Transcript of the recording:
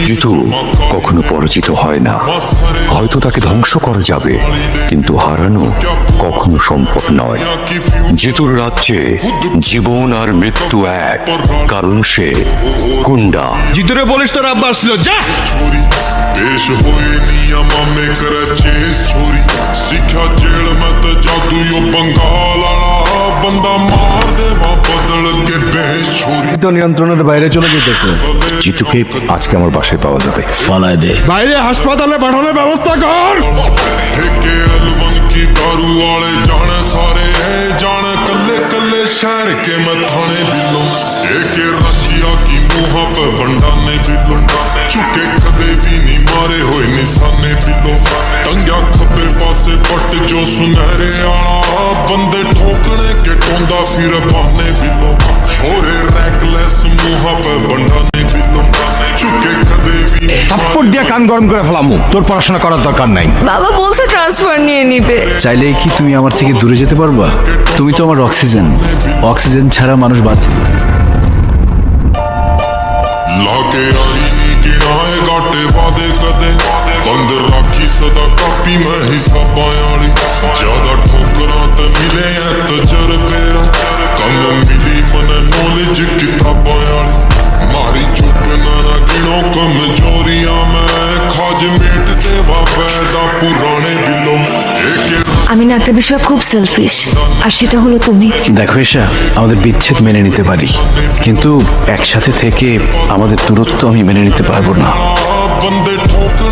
জিতু কখনো পরাজিত হয় না। হয়তো তাকে ধ্বংস করা যাবে, কিন্তু হারানো কখনো সম্ভব নয়। জিতুর রাজ্যে জীবন আর মৃত্যু এক, কারণ সে গুন্ডা। জিতুরে বলিস তোর আব্বা আসলো, যা। पेश होए नियमा में करे चेस छोरी सीखा जेल में तो जादू यो बंगाल आला बंदा मार दे वहाँ बदल के बेश छोरी তো নিয়ন্ত্রণের বাইরে চলে যেতেছে। জিতুকে আজকে আমার বাসায় পাওয়া যাবে। ফালায় দে। বাইরে হাসপাতালে পাঠানোর ব্যবস্থা কর। ठेके अलवन की दारू वाले जाने सारे जाने कल्ले कल्ले शहर के मैं थाने बिलो एक रशिया की मुहा पे बंडा ने बिलो चुके कदे भी नहीं मारे हुए निशाने बिलो टंगा खब्बे पासे पट जो सुनहरे आला बंदे ठोकने के टोंदा फिर बहाने बिलो छोरे रैकलेस मुहा पे बंडा ने बिलो चुके कदे भी থাপ্পড় দিয়ে কান গরম করে ফেলামু। তোর পড়াশোনা করার দরকার নাই। বাবা বলছে ট্রান্সফার নিয়ে নিতে। চাইলেই কি তুমি আমার থেকে দূরে যেতে পারবা? তুমি তো আমার অক্সিজেন। অক্সিজেন ছাড়া মানুষ বাঁচে। लाके आई नी गिनाए गाटे वादे कदे बंद राखी सदा कापी में हिसाबां वाली ज्यादा ठोकरां ते मिले हैं तजर्बे कम मिली मने नॉलेज किताबां वाली मारी चुप ना गिनो कमजोरियां में खाज मेट देवा फायदा पुराने बिलो एक আমি না একটা বিষয় খুব সেলফিশ, আর সেটা হলো তুমি। দেখো এসা, আমাদের বিচ্ছেদ মেনে নিতে পারি, কিন্তু একসাথে থেকে আমাদের দূরত্ব আমি মেনে নিতে পারবো না। बंदे